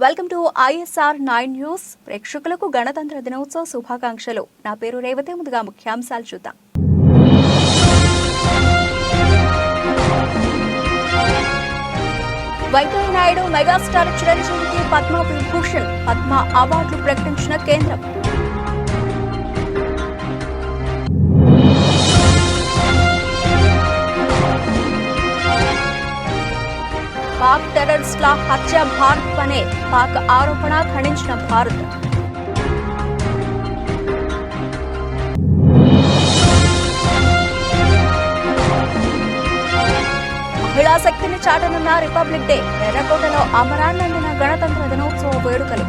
Welcome to ISR 9 news. ప్రేక్షకులకు గణతంత్ర దినోత్సవ శుభాకాంక్షలు. నా పేరు రేవతి. ముందుగా ముఖ్యాంశాలు చూద్దాం. వెంకయ్య నాయుడు మెగాస్టార్ చిరంజీవికి పద్మ విభూషణ్, పద్మ అవార్డులు ప్రకటించిన కేంద్రం. పాక్ టెర్రరిస్టుల హత్య భారత్ పనే పాక్ ఆరోపణ ఖండించిన భారత్. మహిళా శక్తిని చాటనున్న రిపబ్లిక్ డే. ఎర్రకోటలో అమరాన్నందిన గణతంత్ర దినోత్సవ వేడుకలు.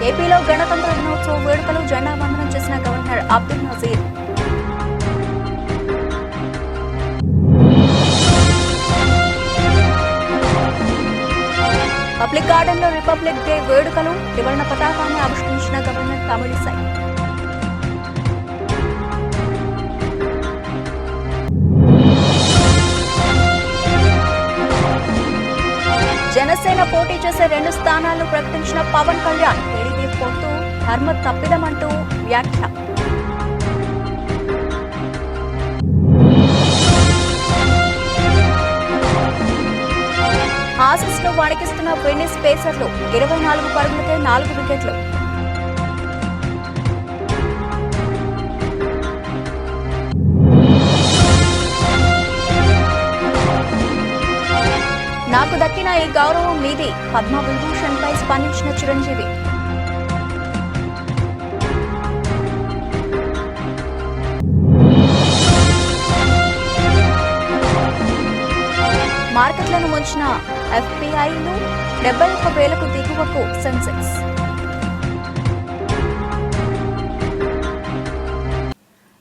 ఏపీలో గణతంత్ర దినోత్సవ వేడుకలు. జెండా వందనం చేసిన governor Abdul Nazeer. Public garden లో రిపబ్లిక్ డే వేడుకలు. త్రివర్ణ పతాకాన్ని ఆవిష్కరించిన గవర్నర్ తమిళిసై. జనసేన పోటీ చేసే 2 స్థానాలను ప్రకటించిన పవన్ కళ్యాణ్. టీడీపీ పొత్తు ధర్మ తప్పిదమంటూ వ్యాఖ్య. ఆసీస్ లో వణికిస్తున్న వెన్నిస్ పేసర్లు. 24 పరుగులకే 4 వికెట్లు. నాకు దక్కిన ఈ గౌరవం మీది. పద్మ విభూషణ్ పై స్పందించిన చిరంజీవి. మార్కెట్లను ముంచిన FPIలు. 71,000కు దిగువకు సెన్సెక్స్.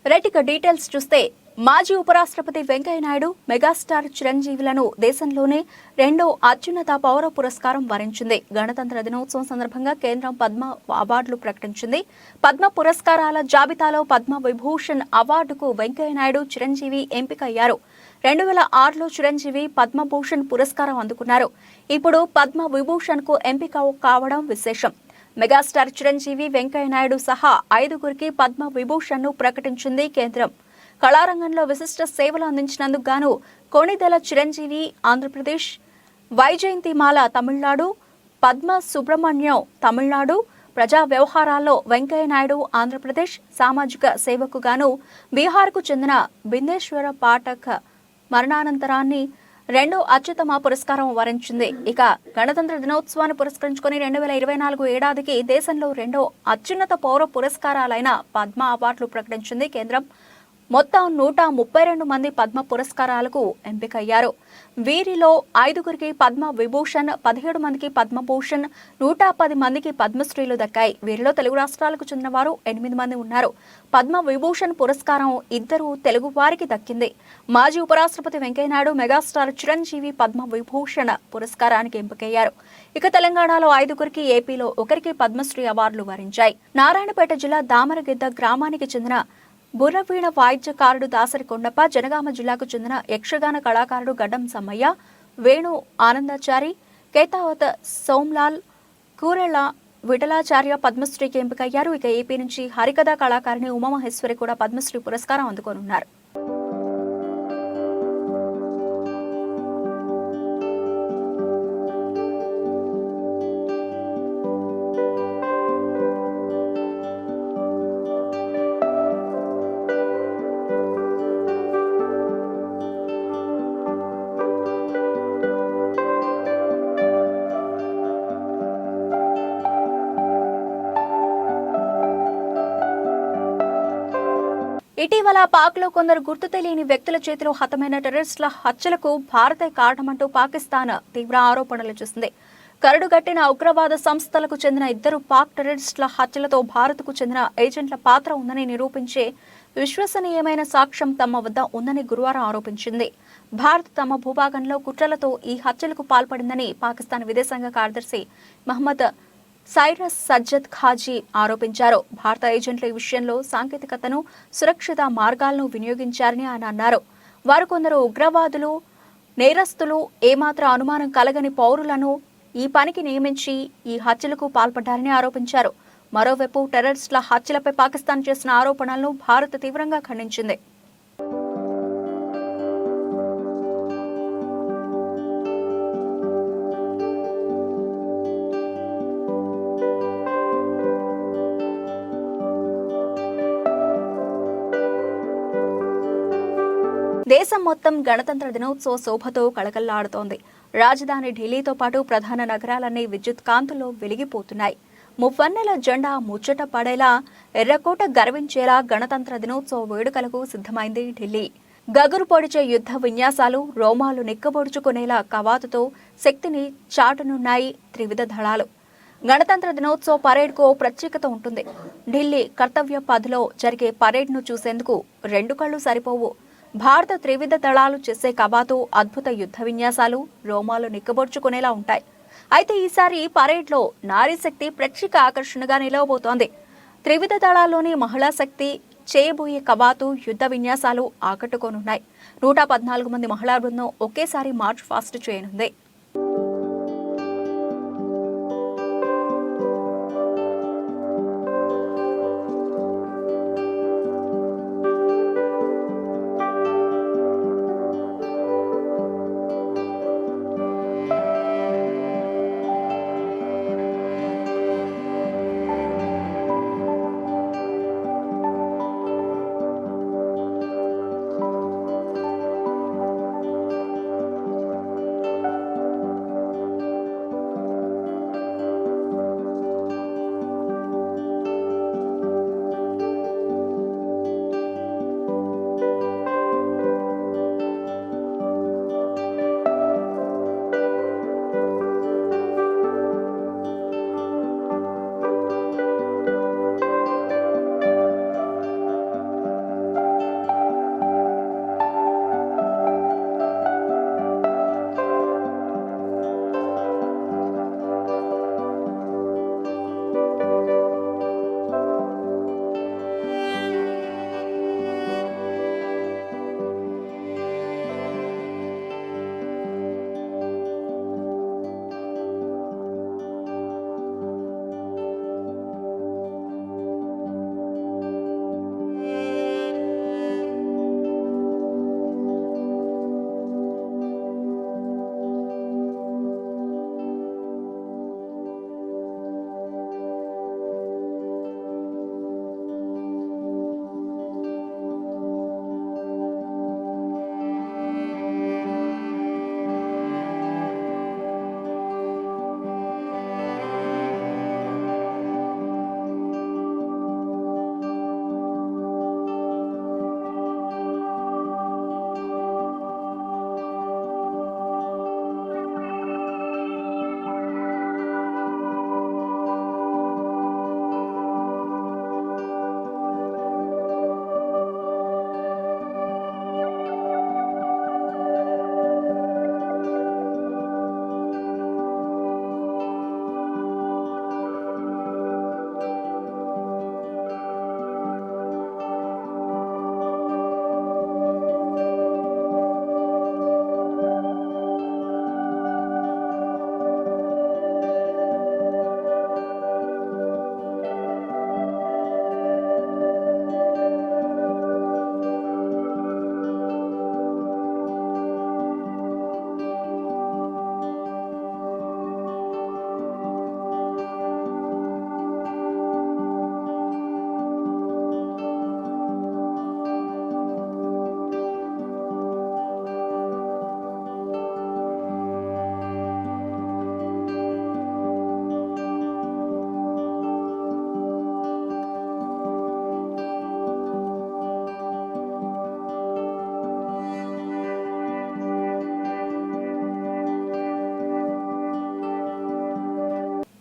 రైట్, డీటెయిల్స్ చూస్తే మాజీ ఉపరాష్ట్రపతి వెంకయ్య నాయుడు మెగాస్టార్ చిరంజీవులను దేశంలోనే 2వ అత్యున్నత పౌర పురస్కారం వరించింది. గణతంత్ర దినోత్సవం సందర్భంగా కేంద్రం పద్మ అవార్డులు ప్రకటించింది. పద్మ పురస్కారాల జాబితాలో పద్మ విభూషణ్ అవార్డుకు వెంకయ్య నాయుడు, చిరంజీవి ఎంపికయ్యారు. 2006లో చిరంజీవి పద్మభూషణ్ పురస్కారం అందుకున్నారు. ఇప్పుడు పద్మ విభూషణ్ కు ఎంపిక కావడం విశేషం. మెగాస్టార్ చిరంజీవి, వెంకయ్య నాయుడు సహా 5గురికి పద్మ విభూషణ్ ను ప్రకటించింది కేంద్రం. కళారంగంలో విశిష్ట సేవలు అందించినందుకు గాను కొణిదెల చిరంజీవి ఆంధ్రప్రదేశ్, వైజయంతిమాల తమిళనాడు, పద్మ సుబ్రహ్మణ్యం తమిళనాడు, ప్రజా వ్యవహారాల్లో వెంకయ్య నాయుడు ఆంధ్రప్రదేశ్, సామాజిక సేవకు గాను బీహార్కు చెందిన బిందేశ్వర పాఠక్ మరణానంతరాన్ని 2వ అత్యుత్తమ పురస్కారం వరించింది. ఇక గణతంత్ర దినోత్సవాన్ని పురస్కరించుకుని 2024 ఏడాదికి దేశంలో 2వ అత్యున్నత పౌర పురస్కారాలైన పద్మ అవార్డులు ప్రకటించింది కేంద్రం. మొత్తం 132 మంది పద్మ పురస్కారాలకు ఎంపికయ్యారు. వీరిలో 5గురికి పద్మ విభూషణ్, 17 మందికి పద్మభూషణ్, 110 మందికి పద్మశ్రీలు దక్కాయి. వీరిలో తెలుగు రాష్ట్రాలకు చెందిన వారు 8 మంది ఉన్నారు. పద్మ విభూషణ్ పురస్కారం 2 తెలుగు వారికి దక్కింది. మాజీ ఉపరాష్ట్రపతి వెంకయ్య నాయుడు, మెగాస్టార్ చిరంజీవి పద్మ విభూషణ్ పురస్కారానికి ఎంపికయ్యారు. ఇక తెలంగాణలో 5గురికి, ఏపీలో 1కి పద్మశ్రీ అవార్డులు వరించాయి. నారాయణపేట జిల్లా దామరగిద్ద గ్రామానికి చెందిన బుర్రవీణ వాయిద్యకారుడు దాసరి కొండప్ప, జనగామ జిల్లాకు చెందిన యక్షగాన కళాకారుడు గడ్డం సమ్మయ్య, వేణు ఆనందాచారి, కేతావత్ సోమ్లాల్, కూరెళ్ల విఠలాచార్య పద్మశ్రీకి ఎంపికయ్యారు. ఇక ఏపీ నుంచి హరికథా కళాకారిణి ఉమామహేశ్వరి కూడా పద్మశ్రీ పురస్కారం అందుకోనున్నారు. ఇటీవల పాక్లో కొందరు గుర్తు తెలియని వ్యక్తుల చేతిలో హతమైన టెర్రరిస్టుల హత్యలకు భారతే కారణమంటూ పాకిస్తాన్ తీవ్ర ఆరోపణలు చేసింది. కరడుగట్టిన ఉగ్రవాద సంస్థలకు చెందిన 2 పాక్ టెర్రరిస్టుల హత్యలతో భారత్కు చెందిన ఏజెంట్ల పాత్ర ఉందని నిరూపించే విశ్వసనీయమైన సాక్ష్యం తమ వద్ద ఉందని గురువారం ఆరోపించింది. భారత్ తమ భూభాగంలో కుట్రలతో ఈ హత్యలకు పాల్పడిందని పాకిస్తాన్ విదేశాంగ కార్యదర్శి మహమ్మద్ సైరస్ సజ్జద్ ఖాజీ ఆరోపించారు. భారత ఏజెంట్ల ఈ విషయంలో సాంకేతికతను, సురక్షిత మార్గాలను వినియోగించారని ఆయన అన్నారు. వారు కొందరు ఉగ్రవాదులు, నేరస్తులు, ఏమాత్రం అనుమానం కలగని పౌరులను ఈ పనికి నియమించి ఈ హత్యలకు పాల్పడ్డారని ఆరోపించారు. మరోవైపు టెర్రరిస్టుల హత్యలపై పాకిస్తాన్ చేసిన ఆరోపణలను భారత్ తీవ్రంగా ఖండించింది. దేశం మొత్తం గణతంత్ర దినోత్సవ శోభతో కళకళలాడుతోంది. రాజధాని ఢిల్లీతో పాటు ప్రధాన నగరాలన్నీ విద్యుత్ కాంతుల్లో వెలిగిపోతున్నాయి. మువ్వన్నెల జెండా ముచ్చట పడేలా, ఎర్రకోట గర్వించేలా గణతంత్ర దినోత్సవ వేడుకలకు సిద్ధమైంది ఢిల్లీ. గగురు పొడిచే యుద్ధ విన్యాసాలు, రోమాలు నిక్కబొడుచుకునేలా కవాతుతో శక్తిని చాటనున్నాయి త్రివిధ దళాలు. గణతంత్ర దినోత్సవ పరేడ్కు ప్రత్యేకత ఉంటుంది. ఢిల్లీ కర్తవ్య పథ్లో జరిగే పరేడ్ను చూసేందుకు రెండు కళ్ళు సరిపోవు. భారత త్రివిధ దళాలు చేసే కవాతు, అద్భుత యుద్ధ విన్యాసాలు రోమాలు నిక్కబొడుచుకునేలా ఉంటాయి. అయితే ఈసారి పరేడ్లో నారీ శక్తి ప్రత్యేక ఆకర్షణగా నిలవబోతోంది. త్రివిధ దళాల్లోని మహిళా శక్తి చేయబోయే కవాతు, యుద్ధ విన్యాసాలు ఆకట్టుకోనున్నాయి. 114 మంది మహిళా బృందం ఒకేసారి మార్చ్ ఫాస్ట్ చేయనుంది.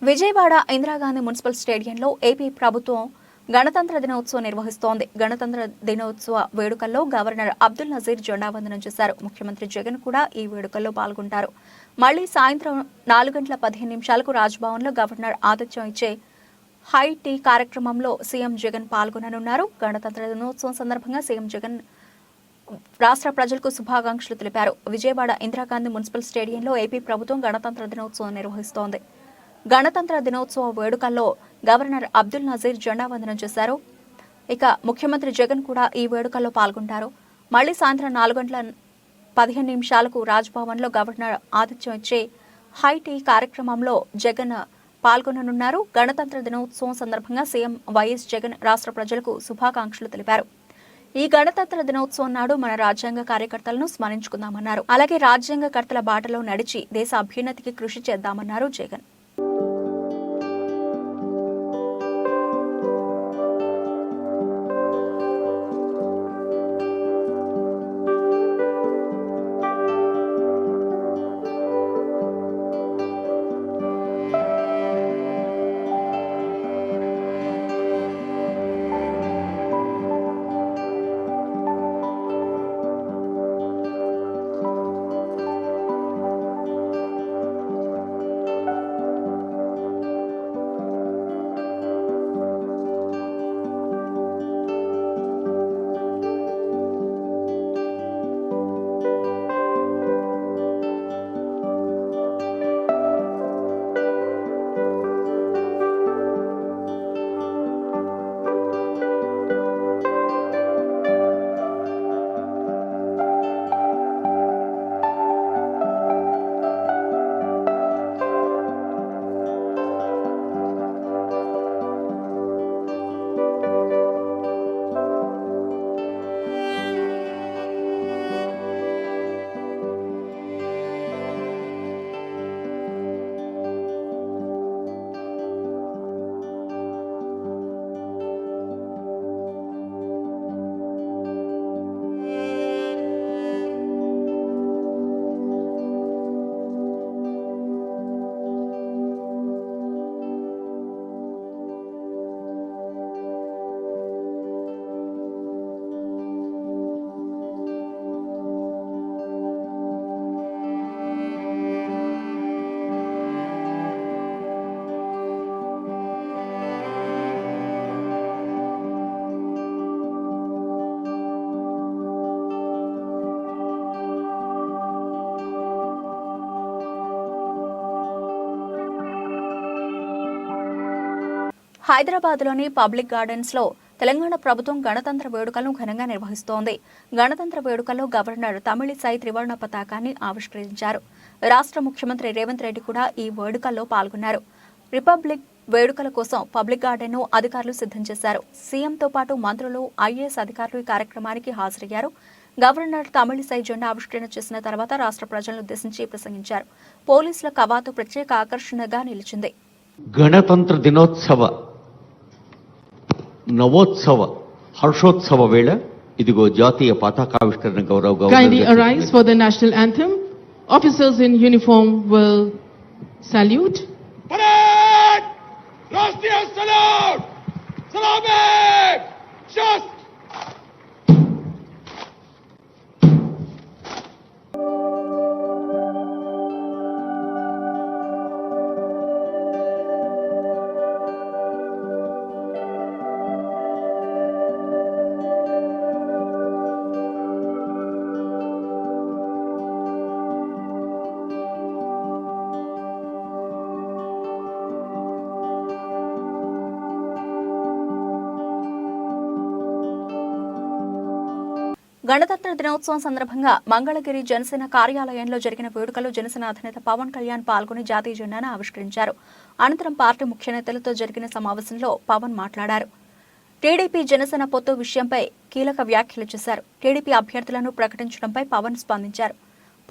విజయవాడ ఇందిరాగాంధీ మున్సిపల్ స్టేడియంలో ఏపీ ప్రభుత్వం గణతంత్ర దినోత్సవం నిర్వహిస్తోంది. గణతంత్ర దినోత్సవ వేడుకల్లో గవర్నర్ అబ్దుల్ నజీర్ జెండా వందనం చేశారు. ముఖ్యమంత్రి జగన్ కూడా ఈ వేడుకల్లో పాల్గొంటారు. మళ్లీ సాయంత్రం 4:15 రాజ్భవన్లో గవర్నర్ ఆతిథ్యం ఇచ్చే హై టీ కార్యక్రమంలో సీఎం జగన్ పాల్గొననున్నారు. గణతంత్ర దినోత్సవం సందర్భంగా సీఎం జగన్ రాష్ట్ర ప్రజలకు శుభాకాంక్షలు తెలిపారు. విజయవాడ ఇందిరాగాంధీ మున్సిపల్ స్టేడియంలో ఏపీ ప్రభుత్వం గణతంత్ర దినోత్సవం నిర్వహిస్తోంది. గణతంత్ర దినోత్సవ వేడుకల్లో గవర్నర్ అబ్దుల్ నజీర్ జెండా వందనం చేశారు. ఇక ముఖ్యమంత్రి జగన్ కూడా ఈ వేడుకల్లో పాల్గొంటారు. మళ్లీ సాయంత్రం 4:15 రాజ్భవన్లో గవర్నర్ ఆతిథ్యం ఇచ్చే హై టీ కార్యక్రమంలో జగన్ పాల్గొననున్నారు. గణతంత్ర దినోత్సవం సందర్భంగా సీఎం వైఎస్ జగన్ రాష్ట్ర ప్రజలకు శుభాకాంక్షలు తెలిపారు. ఈ గణతంత్ర దినోత్సవం నాడు మన రాజ్యాంగ కార్యకర్తలను స్మరించుకుందామన్నారు. అలాగే రాజ్యాంగకర్తల బాటలో నడిచి దేశ అభ్యున్నతికి కృషి చేద్దామన్నారు జగన్. హైదరాబాద్లోని పబ్లిక్ గార్డెన్స్ లో తెలంగాణ ప్రభుత్వం గణతంత్ర వేడుకలను ఘనంగా నిర్వహిస్తోంది. గణతంత్ర వేడుకల్లో గవర్నర్ తమిళిసై త్రివర్ణ పతాకాన్ని ఆవిష్కరించారు. రాష్ట్ర ముఖ్యమంత్రి రేవంత్ రెడ్డి కూడా ఈ వేడుకల్లో పాల్గొన్నారు. రిపబ్లిక్ వేడుకల కోసం పబ్లిక్ గార్డెన్ ను అధికారులు సిద్ధం చేశారు. సీఎంతో పాటు మంత్రులు, ఐఏఎస్ అధికారులు ఈ కార్యక్రమానికి హాజరయ్యారు. గవర్నర్ తమిళిసై జెండా ఆవిష్కరణ చేసిన తర్వాత రాష్ట్ర ప్రజలను ఉద్దేశించి ప్రసంగించారు. పోలీసుల కవాతు ప్రత్యేక ఆకర్షణగా నిలిచింది. గణతంత్ర దినోత్సవ నవోత్సవ హర్షోత్సవ వేళ ఇదిగో జాతీయ పతాకావిష్కరణ గౌరవ governor. Kindly arise for the national anthem. Officers in uniform will salute. Parade! Rashtriya salute! Salame! Just! గణతంత్ర దినోత్సవం సందర్భంగా మంగళగిరి జనసేన కార్యాలయంలో జరిగిన వేడుకలో జనసేన అధినేత పవన్ కళ్యాణ్ పాల్గొని జాతీయ జెండాను ఆవిష్కరించారు. అనంతరం పార్టీ ముఖ్య నేతలతో జరిగిన సమావేశంలో పవన్ మాట్లాడారు. టీడీపీ జనసేన పొత్తు విషయంపై కీలక వ్యాఖ్యలు చేశారు. టీడీపీ అభ్యర్థులను ప్రకటించడంపై పవన్ స్పందించారు.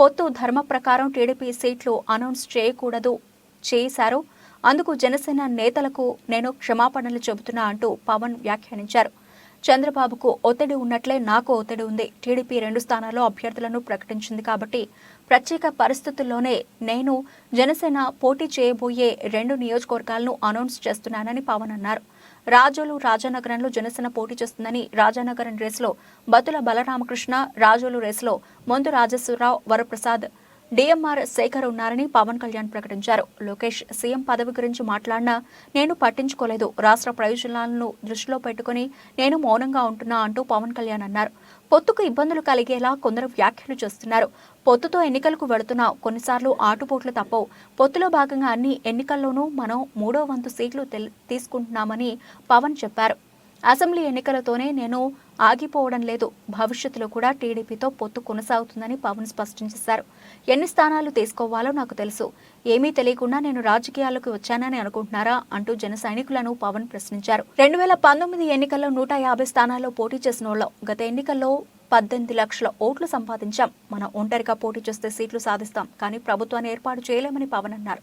పొత్తు ధర్మ ప్రకారం టీడీపీ సీట్లు అనౌన్స్ చేయకూడదు చేశారు. అందుకు జనసేన నేతలకు నేను క్షమాపణలు చెబుతున్నా అంటూ పవన్ వ్యాఖ్యానించారు. చంద్రబాబుకు ఒత్తిడి ఉన్నట్లే నాకు ఒత్తిడి ఉంది. టీడీపీ 2 స్థానాల్లో అభ్యర్థులను ప్రకటించింది కాబట్టి ప్రత్యేక పరిస్థితుల్లోనే నేను జనసేన పోటీ చేయబోయే 2 నియోజకవర్గాలను అనౌన్స్ చేస్తున్నానని పవన్ అన్నారు. రాజోలు రాజానగరంలో జనసేన పోటీ చేస్తుందని, రాజానగరం రేసులో బతుల బలరామకృష్ణ, రాజోలు రేసులో మొందు రాజేశ్వరరావు, వరప్రసాద్, డిఎంఆర్ శేఖర్ ఉన్నారని పవన్ కళ్యాణ్ ప్రకటించారు. లోకేష్ సీఎం పదవి గురించి మాట్లాడినా నేను పట్టించుకోలేదు, రాష్ట్ర ప్రయోజనాలను దృష్టిలో పెట్టుకుని నేను మౌనంగా ఉంటున్నా అంటూ పవన్ కళ్యాణ్ అన్నారు. పొత్తుకు ఇబ్బందులు కలిగేలా కొందరు వ్యాఖ్యలు చేస్తున్నారు. పొత్తుతో ఎన్నికలకు వెళుతున్నా కొన్నిసార్లు ఆటుపోట్లు తప్పవు. పొత్తులో భాగంగా అన్ని ఎన్నికల్లోనూ మనం 3వ వంతు సీట్లు తీసుకుంటున్నామని పవన్ చెప్పారు. అసెంబ్లీ ఎన్నికలతోనే నేను ఆగిపోవడం లేదు, భవిష్యత్తులో కూడా టీడీపీతో పొత్తు కొనసాగుతుందని పవన్ స్పష్టం చేశారు. ఎన్ని స్థానాలు తీసుకోవాలో నాకు తెలుసు, ఏమీ తెలియకుండా నేను రాజకీయాల్లోకి వచ్చానని అనుకుంటున్నారా అంటూ జన సైనికులను పవన్ ప్రశ్నించారు. 2019 ఎన్నికల్లో 150 స్థానాల్లో పోటీ చేసిన వాళ్ళం. గత ఎన్నికల్లో 18 లక్షల ఓట్లు సంపాదించాం. మనం ఒంటరిగా పోటీ చేస్తే సీట్లు సాధిస్తాం, కానీ ప్రభుత్వాన్ని ఏర్పాటు చేయలేమని పవన్ అన్నారు.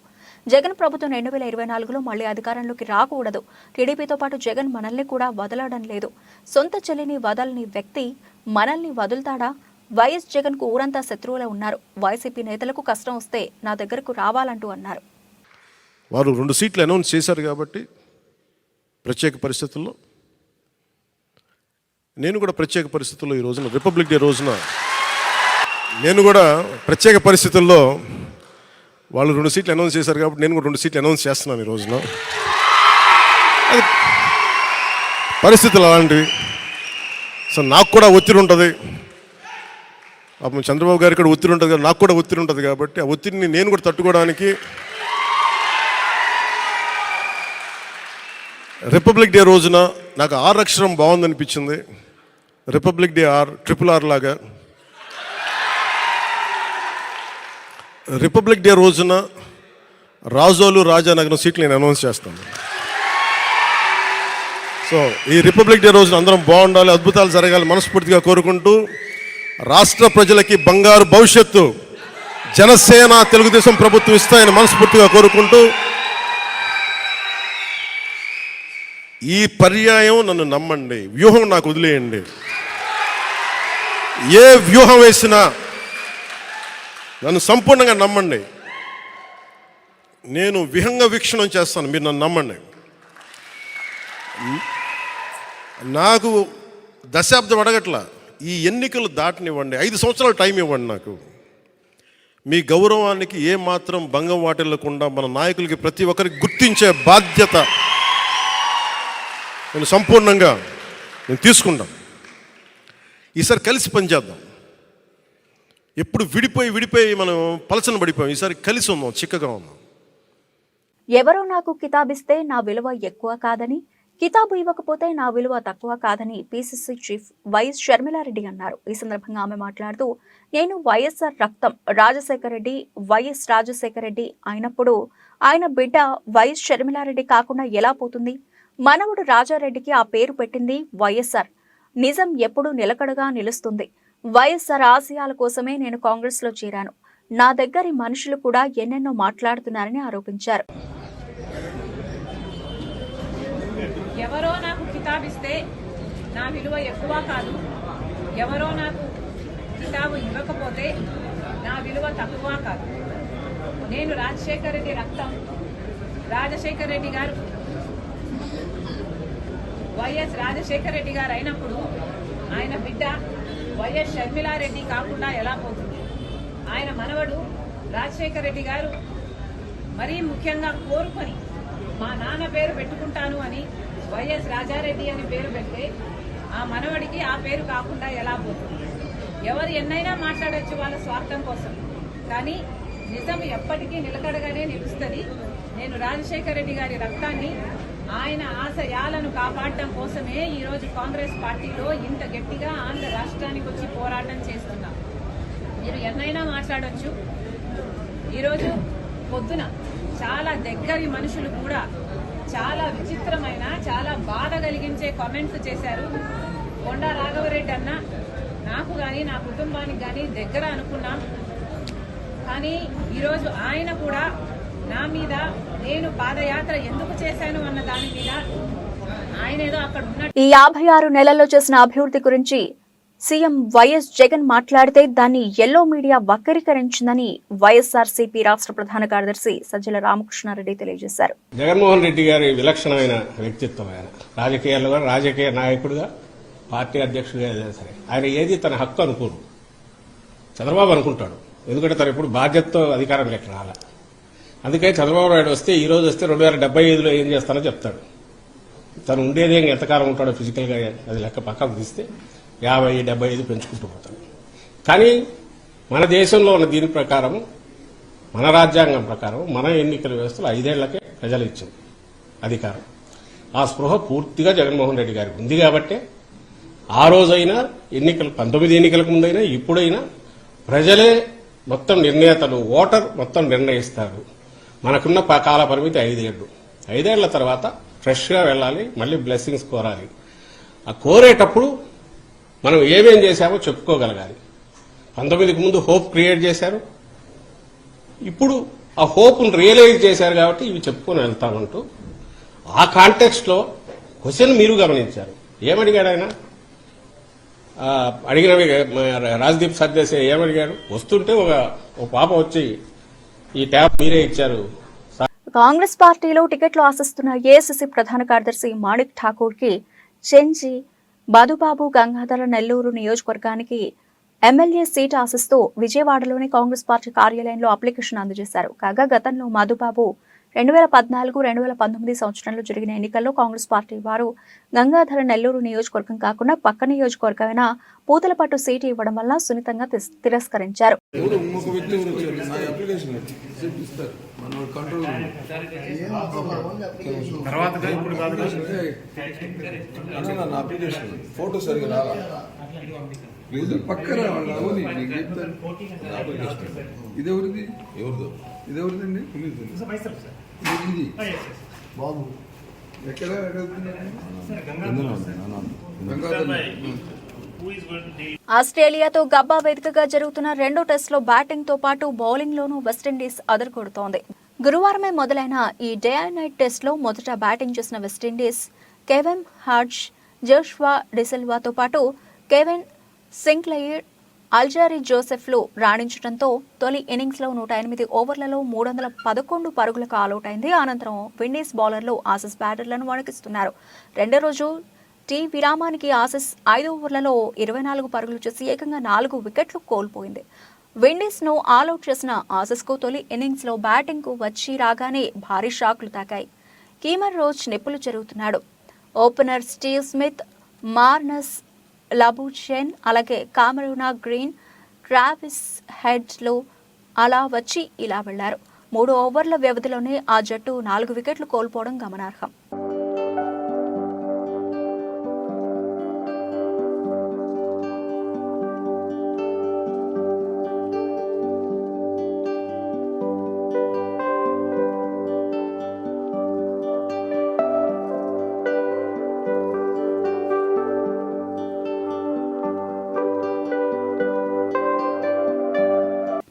జగన్ ప్రభుత్వం 2024లో మళ్లీ అధికారంలోకి రాకూడదు. టీడీపీతో పాటు జగన్ మనల్ని కూడా వదలడం లేదు. సొంత చెల్లిని వదలని వ్యక్తి మనల్ని వదులుతాడా? వైఎస్ జగన్ కు ఊరంతా శత్రువులే ఉన్నారు. వైసీపీ నేతలకు కష్టం వస్తే నా దగ్గరకు రావాలంటూ అన్నారు. వారు 2 సీట్లు అనౌన్స్ చేశారు కాబట్టి ప్రత్యేక పరిస్థితుల్లో నేను కూడా ప్రత్యేక పరిస్థితుల్లో ఈ రోజున రిపబ్లిక్ డే రోజున నేను కూడా ప్రత్యేక పరిస్థితుల్లో వాళ్ళు 2 సీట్లు అనౌన్స్ చేశారు కాబట్టి నేను కూడా 2 సీట్లు అనౌన్స్ చేస్తున్నాను ఈ రోజున. అది పరిస్థితులు అలాంటివి. సో నాకు కూడా ఒత్తిడి ఉంటుంది, చంద్రబాబు గారికి కూడా ఒత్తిడి ఉంటుంది, నాకు కూడా ఒత్తిడి ఉంటుంది కాబట్టి ఆ ఒత్తిడిని నేను కూడా తట్టుకోవడానికి రిపబ్లిక్ డే రోజున నాకు ఆర్ అక్షరం బాగుందనిపించింది. రిపబ్లిక్ డే RRR లాగా రిపబ్లిక్ డే రోజున రాజోలు రాజానగరం సీట్లు నేను అనౌన్స్ చేస్తాను. సో ఈ రిపబ్లిక్ డే రోజున అందరం బాగుండాలి, అద్భుతాలు జరగాలి మనస్ఫూర్తిగా కోరుకుంటూ, రాష్ట్ర ప్రజలకి బంగారు భవిష్యత్తు జనసేన తెలుగుదేశం ప్రభుత్వం ఇస్తాయని మనస్ఫూర్తిగా కోరుకుంటూ, ఈ పర్యాయం నన్ను నమ్మండి, వ్యూహం నాకు వదిలేయండి. ఏ వ్యూహం వేసినా నన్ను సంపూర్ణంగా నమ్మండి. నేను విహంగ వీక్షణం చేస్తాను, మీరు నన్ను నమ్మండి. నాకు దశాబ్దం అడగట్లా, ఈ ఎన్నికలు దాటనివ్వండి, 5 సంవత్సరాలు టైం ఇవ్వండి. నాకు మీ గౌరవానికి ఏమాత్రం భంగం వాటిల్లకుండా మన నాయకులకి ప్రతి ఒక్కరికి గుర్తించే బాధ్యత నేను సంపూర్ణంగా తీసుకుంటాం. ఈసారి కలిసి పనిచేద్దాం. ఎప్పుడు విడిపోయి మనం పలచన పడిపోయాం. ఈసారి కలిసి ఉందాం, చిక్కగా ఉందాం. ఎవరో నాకు కితాబిస్తే నా విలువ ఎక్కువ కాదని, కితాబు ఇవ్వకపోతే నా విలువ తక్కువ కాదని పిసిసి చీఫ్ వైఎస్ షర్మిలారెడ్డి అన్నారు. ఈ సందర్భంగా ఆమె మాట్లాడుతూ, నేను వైఎస్ఆర్ రక్తం, రాజశేఖర రెడ్డి వైఎస్ రాజశేఖర రెడ్డి అయినప్పుడు ఆయన బిడ్డ వైఎస్ షర్మిలారెడ్డి కాకుండా ఎలా పోతుంది? మనవడు రాజారెడ్డికి ఆ పేరు పెట్టింది వైఎస్ఆర్. నిజం ఎప్పుడూ నిలకడగా నిలుస్తుంది. వైఎస్ఆర్ ఆశయాల కోసమే నేను కాంగ్రెస్ లో చేరాను. నా దగ్గరి మనుషులు కూడా ఎన్నెన్నో మాట్లాడుతున్నారని ఆరోపించారు. ఎవరో నాకు కితాబిస్తే నా విలువ ఎక్కువ కాదు, ఎవరో నాకు కితాబు ఇవ్వకపోతే నా విలువ తక్కువ కాదు. నేను రాజశేఖర రెడ్డి రక్తం, రాజశేఖర రెడ్డి గారు వైఎస్ రాజశేఖర రెడ్డి గారు అయినప్పుడు ఆయన బిడ్డ వైఎస్ షర్మిలారెడ్డి కాకుండా ఎలా పోతుంది? ఆయన మనవడు రాజశేఖర రెడ్డి గారు మరీ ముఖ్యంగా కోరుకొని మా నాన్న పేరు పెట్టుకుంటాను అని వైఎస్ రాజారెడ్డి అని పేరు పెడితే ఆ మనవడికి ఆ పేరు కాకుండా ఎలా పోతుంది? ఎవరు ఎన్నైనా మాట్లాడచ్చు వాళ్ళ స్వార్థం కోసం, కానీ నిజం ఎప్పటికీ నిలకడగానే నిలుస్తుంది. నేను రాజశేఖర రెడ్డి గారి రక్తాన్ని, ఆయన ఆశయాలను కాపాడటం కోసమే ఈరోజు కాంగ్రెస్ పార్టీలో ఇంత గట్టిగా ఆంధ్ర రాష్ట్రానికి వచ్చి పోరాటం చేస్తున్నాం. మీరు ఎన్నైనా మాట్లాడొచ్చు. ఈరోజు పొద్దున చాలా దగ్గరి మనుషులు కూడా చాలా విచిత్రమైన, చాలా బాధ కలిగించే కామెంట్స్ చేశారు. కొండా రాఘవరెడ్డి అన్న నాకు కానీ నా కుటుంబానికి కానీ దగ్గర అనుకున్నాం, కానీ ఈరోజు ఆయన కూడా నా మీద నేను పాదయాత్ర ఎందుకు చేశాను అన్న దాని మీద ఆయన ఏదో అక్కడ ఉన్న ఈ 56 నెలల్లో చేసిన అభివృద్ధి గురించి సీఎం వైఎస్ జగన్ మాట్లాడితే దాన్ని ఎల్లో మీడియా వక్రీకరించిందని వైఎస్ఆర్సీపీ రాష్ట్ర ప్రధాన కార్యదర్శి సజ్జల రామకృష్ణారెడ్డి తెలియజేశారు. జగన్మోహన్ రెడ్డి గారి విలక్షణమైన వ్యక్తిత్వం. ఆయన రాజకీయాల్లో రాజకీయ నాయకుడిగా, పార్టీ అధ్యక్షుడిగా ఏదైనా సరే ఆయన ఏది తన హక్కు అనుకోరు. చంద్రబాబు అనుకుంటాడు, ఎందుకంటే తను ఇప్పుడు బాధ్యతతో అధికారం లెక్క రాలే. అందుకే చంద్రబాబు నాయుడు వస్తే ఈ రోజు వస్తే 2075లో ఏం చేస్తానో చెప్తాడు. తను ఉండేదే ఎంతకాలం ఉంటాడో ఫిజికల్గా అది లెక్క పక్కకు తీస్తే 50, 75 పెంచుకుంటూ పోతాడు. కానీ మన దేశంలో ఉన్న దీని ప్రకారం, మన రాజ్యాంగం ప్రకారం, మన ఎన్నికల వ్యవస్థలో 5 ఏళ్లకే ప్రజలు ఇచ్చింది అధికారం. ఆ స్పృహ పూర్తిగా జగన్మోహన్ రెడ్డి గారికి ఉంది కాబట్టి ఆ రోజైనా ఎన్నికలు 19 ఎన్నికలకు ముందైనా ఇప్పుడైనా ప్రజలే మొత్తం నిర్ణేతలు, ఓటర్ మొత్తం నిర్ణయిస్తారు. మనకున్న కాల పరిమితి 5 ఏళ్లు. 5 ఏళ్ల తర్వాత ఫ్రెష్గా వెళ్ళాలి, మళ్ళీ బ్లెస్సింగ్స్ కోరాలి. ఆ కోరేటప్పుడు మనం ఏమేం చేశామో చెప్పుకోగలగాలి. 19కి ముందు హోప్ క్రియేట్ చేశారు, ఇప్పుడు ఆ హోప్ను రియలైజ్ చేశారు కాబట్టి ఇవి చెప్పుకొని వెళ్తామంటూ ఆ కాంటెక్స్ట్లో క్వశ్చన్ మీరు గమనించారు. ఏమడిగాడు ఆయన? అడిగినవి రాజ్దీప్ సర్దేశాయ్ ఏమడిగాడు? వస్తుంటే ఒక పాప వచ్చి ఈ ట్యాబ్ మీరే ఇచ్చారు. కాంగ్రెస్ పార్టీలో టికెట్లు ఆశిస్తున్న ఏఐసీసీ ప్రధాన కార్యదర్శి మాణిక్ ఠాకూర్ కి చెంచి బాదుబాబు గంగాధర నెల్లూరు నియోజకవర్గానికి ఎమ్మెల్యే సీటు ఆశిస్తూ విజయవాడలోని కాంగ్రెస్ పార్టీ కార్యాలయంలో అప్లికేషన్ అందజేశారు. కాగా గతంలో మధుబాబు 2014-2019 సంవత్సరంలో జరిగిన ఎన్నికల్లో కాంగ్రెస్ పార్టీ వారు గంగాధర నెల్లూరు నియోజకవర్గం కాకుండా పక్క నియోజకవర్గమైన పూతలపట్టు సీటు ఇవ్వడం వల్ల సున్నితంగా తిరస్కరించారు. పక్కన ఇదెవరిది? ఇదెవరిదండి? ఇది బాబు ఎక్కడ ఆస్ట్రేలియాతో గబ్బా వేదికగా జరుగుతున్న రెండో టెస్టులో బ్యాటింగ్ తో పాటు బౌలింగ్ లోనూ వెస్టిండీస్ అదరగొడుతోంది. గురువారమే మొదలైన ఈ డే అండ్ నైట్ టెస్ట్ లో మొదట బ్యాటింగ్ చేసిన వెస్టిండీస్ కెవెన్ హార్జ్, జోష్వా డిసిల్వాతో పాటు కెవెన్ సింక్లెయిర్, అల్జారీ జోసెఫ్లు రాణించడంతో తొలి ఇన్నింగ్స్లో 108 ఓవర్లలో 311 పరుగులకు ఆలౌట్ అయింది. అనంతరం విండీస్ బౌలర్లు ఆసీస్ బ్యాటర్లను వణికిస్తున్నారు. రెండో రోజు టీ విరామానికి ఆసీస్ 5 ఓవర్లలో 24 పరుగులు చేసి ఏకంగా 4 వికెట్లు కోల్పోయింది. విండీస్ ను ఆలౌట్ చేసిన ఆసీస్ కు తొలి ఇన్నింగ్స్ లో బ్యాటింగ్ కు వచ్చి రాగానే భారీ షాక్లు తాకాయి. కీమర్ రోజ్ నిప్పులు చెరుగుతున్నాడు. ఓపెనర్ స్టీవ్ స్మిత్, మార్నస్ లబుచెన్, అలాగే కామరూనా గ్రీన్, ట్రావిస్ హెడ్స్లు అలా వచ్చి ఇలా వెళ్లారు. 3 ఓవర్ల వ్యవధిలోనే ఆ జట్టు 4 వికెట్లు కోల్పోవడం గమనార్హం.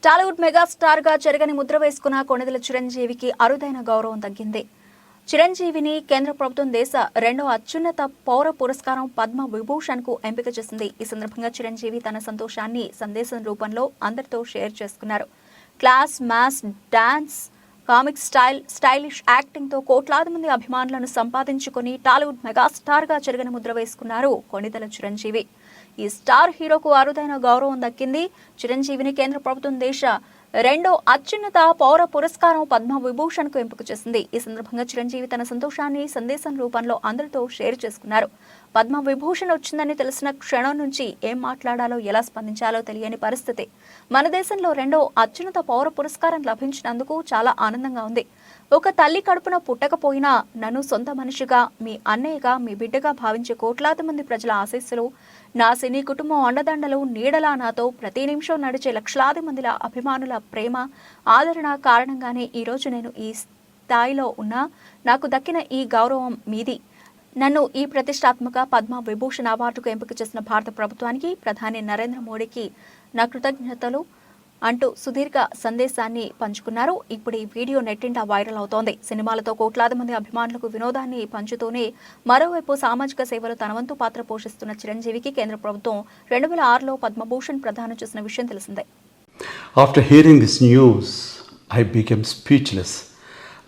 టాలీవుడ్ మెగాస్టార్ గా చెరగని ముద్ర వేసుకున్న కొణిదెల చిరంజీవికి అరుదైన గౌరవం దక్కింది. చిరంజీవిని కేంద్ర ప్రభుత్వం దేశ 2వ అత్యున్నత పౌర పురస్కారం పద్మ విభూషణ్ కు ఎంపిక చేసింది. ఈ సందర్భంగా చిరంజీవి తన సంతోషాన్ని సందేశం రూపంలో అందరితో షేర్ చేసుకున్నారు. Class, mass, dance, comic stylish acting తో కోట్లాది మంది అభిమానులను సంపాదించుకుని టాలీవుడ్ మెగాస్టార్ గా చెరగని ముద్ర వేసుకున్నారు కొణిదెల చిరంజీవి. ఈ స్టార్ హీరోకు అరుదైన గౌరవం దక్కింది. చిరంజీవిని కేంద్ర ప్రభుత్వం దేశ 2వ అత్యున్నత పౌర పురస్కారం పద్మ విభూషణ్ కు ఎంపిక చేసింది. ఈ సందర్భంగా చిరంజీవి తన సంతోషాన్ని సందేశం రూపంలో అందరితో షేర్ చేసుకున్నారు. పద్మ విభూషణ్ వచ్చిందని తెలిసిన క్షణం నుంచి ఏం మాట్లాడాలో, ఎలా స్పందించాలో తెలియని పరిస్థితి. మన దేశంలో 2వ అత్యున్నత పౌర పురస్కారం లభించినందుకు చాలా ఆనందంగా ఉంది. ఒక తల్లి కడుపున పుట్టకపోయినా నన్ను సొంత మనిషిగా, మీ అన్నయ్యగా, మీ బిడ్డగా భావించే కోట్లాది మంది ప్రజల ఆశీస్సులు, నా సినీ కుటుంబం అండదండలు, నీడలా నాతో ప్రతి నిమిషం నడిచే లక్షలాది మందిల అభిమానుల ప్రేమ, ఆదరణ కారణంగానే ఈరోజు నేను ఈ స్థాయిలో ఉన్నా. నాకు దక్కిన ఈ గౌరవం మీది. నన్ను ఈ ప్రతిష్టాత్మక పద్మ విభూషణ్ అవార్డుకు ఎంపిక చేసిన భారత ప్రభుత్వానికి, ప్రధాని నరేంద్ర మోడీకి నా కృతజ్ఞతలు. అంటూ సుదీర్ఘ సందేశాన్ని పంచుకున్నారు. ఇప్పుడు ఈ వీడియో నెట్టింట వైరల్ అవుతోంది. సినిమాలతో కోట్లాది మంది అభిమానులకు వినోదాన్ని పంచుతూనే మరోవైపు సామాజిక సేవలో తన వంతు పాత్ర పోషిస్తున్న చిరంజీవికి కేంద్ర ప్రభుత్వం 2006లో పద్మభూషణ్ ప్రదానం చేసిన విషయం తెలిసిందే. After hearing this news, I became speechless.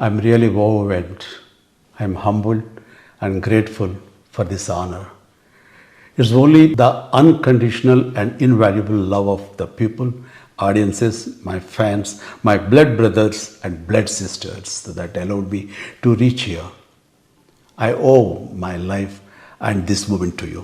I'm really overwhelmed. I'm humbled and grateful for this honor. It's only the unconditional and invaluable love of the people, audiences, my fans, my blood brothers and blood sisters that allowed me to reach here. I owe my life and this moment to you.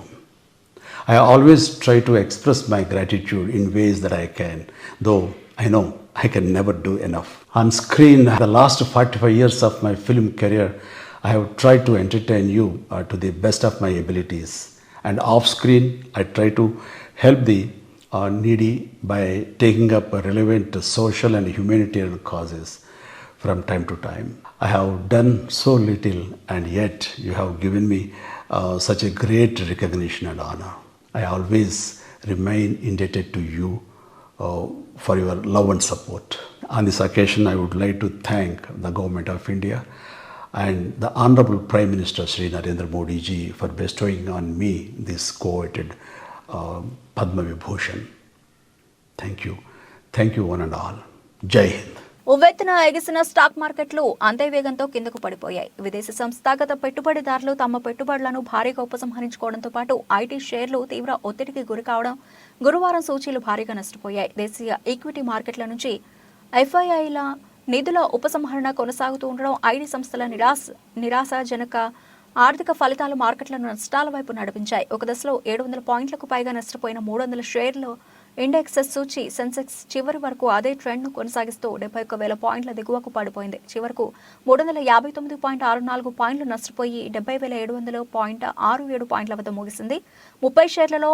I always try to express my gratitude in ways that I can, though I know I can never do enough. On screen, the last 45 years of my film career, I have tried to entertain you to the best of my abilities. And off screen, I try to help the needy by taking up relevant social and humanitarian causes from time to time. I have done so little, and yet you have given me such a great recognition and honor. I always remain indebted to you for your love and support. On this occasion, I would like to thank the Government of India and the Honorable Prime Minister Shri Narendra Modi ji for bestowing on me this coveted Padma Vibhushan. Thank you. Thank you one and all. Jai Hind. ఉవ్వెత్తున ఎగిసిన stock మార్కెట్లు అంతే వేగంతో కిందకు పడిపోయాయి. విదేశీ సంస్థాగత పెట్టుబడిదారులు తమ పెట్టుబడులను భారీగా ఉపసంహరించుకోవడంతో పాటు ఐటీ షేర్లు తీవ్ర ఒత్తిడికి గురి కావడం గురువారం సూచీలు భారీగా నష్టపోయాయి. దేశీయ ఈక్విటీ మార్కెట్ల నుంచి ఎఫ్ఐఐల నిధుల ఉపసంహరణ కొనసాగుతూ ఉండడం ఐటీ సంస్థల నిరాశాజనక ఆర్థిక ఫలితాలు మార్కెట్లను నష్టాల వైపు నడిపించాయి. ఒక దశలో 700 పాయింట్లకు పైగా నష్టపోయిన 300 షేర్లు ఇండెక్సెస్ సూచి సెన్సెక్స్ చివరి వరకు అదే ట్రెండ్ను కొనసాగిస్తూ 71,000 పాయింట్ల దిగువకు పడిపోయింది. చివరకు 359.64 పాయింట్లు నష్టపోయి 70,700.67 పాయింట్ల వద్ద ముగిసింది. 30 షేర్లలో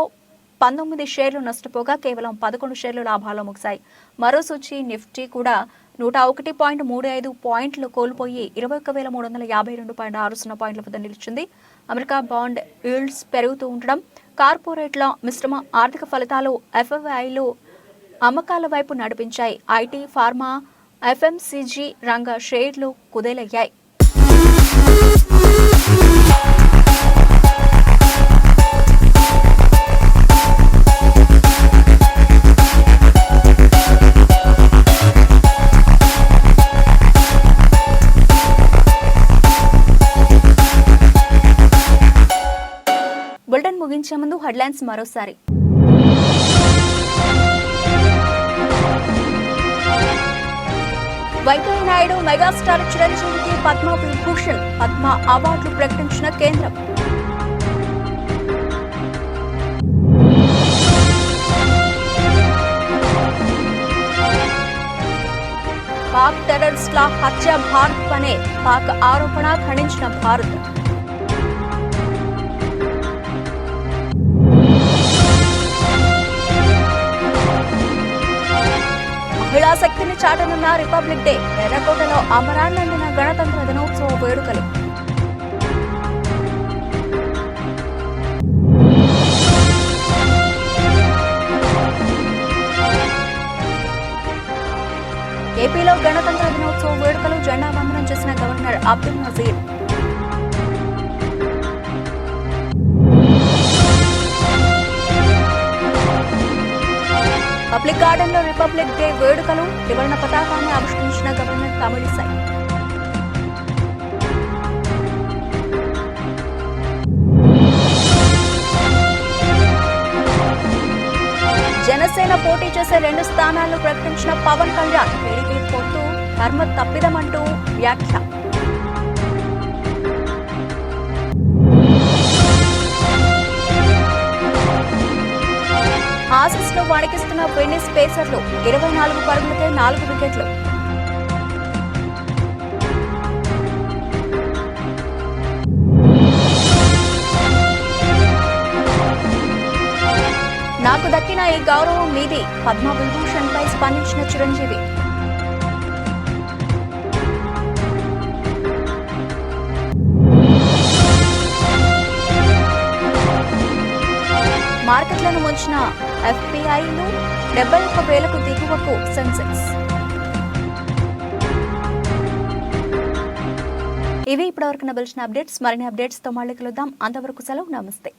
19 షేర్లు నష్టపోగా కేవలం 11 షేర్లు లాభాల్లో ముగిశాయి. మరో సూచి నిఫ్టీ కూడా 101.35 పాయింట్లు కోల్పోయి 21,352.60 పాయింట్ల వద్ద నిలిచింది. అమెరికా బాండ్ ఈల్డ్స్ పెరుగుతూ ఉండడం, కార్పొరేట్ల మిశ్రమ ఆర్థిక ఫలితాలు ఎఫ్ఐఐలు అమ్మకాల వైపు నడిపించాయి. ఐటీ, ఫార్మా, ఎఫ్ఎంసీజీ రంగ షేర్లు కుదేలయ్యాయి. బులెటిన్ ముగించే ముందు హెడ్లైన్స్ మరోసారి. వెంకయ్యనాయుడు మెగాస్టార్ చిరంజీవికి పద్మ విభూషణ్, పద్మ అవార్డులు ప్రకటించిన కేంద్రం. పాక్ టెర్రరిస్టుల హత్య భారత్ పనే పాక్ ఆరోపణ ఖండించిన భారత్. మహిళా శక్తిని చాటనున్న రిపబ్లిక్ డే, ఎర్రకోటలో అమరాన్నందిన గణతంత్ర దినోత్సవ వేడుకలు. ఏపీలో గణతంత్ర దినోత్సవ వేడుకలు, జెండా వందనం చేసిన governor Abdul Nazeer. Public garden లో రిపబ్లిక్ డే వేడుకలు, త్రివర్ణ పతాకాన్ని ఆవిష్కరించిన గవర్నర్ తమిళిసై. జనసేన పోటీ చేసే 2 స్థానాలను ప్రకటించిన పవన్ కళ్యాణ్. టీడీపీ పొత్తు ధర్మ తప్పిదమంటూ వ్యాఖ్య. ఆసీస్ ను వణికిస్తున్న వెన్నిస్ పేసర్లు, 24 పరుగులకే 4 వికెట్లు. నాకు దక్కిన ఈ గౌరవం మీది, పద్మ విభూషణ్ పై స్పందించిన చిరంజీవి. మార్కెట్లను ముంచిన ఎఫ్పిఐలు 71,000కు దిగువకు సెన్సెక్స్. ఇవి ఇప్పటివరకు నబిల్చిన అప్డేట్స్. మరిన్ని అప్డేట్స్ తో మళ్ళీ కలుద్దాం. అంతవరకు సెలవు. నమస్తే.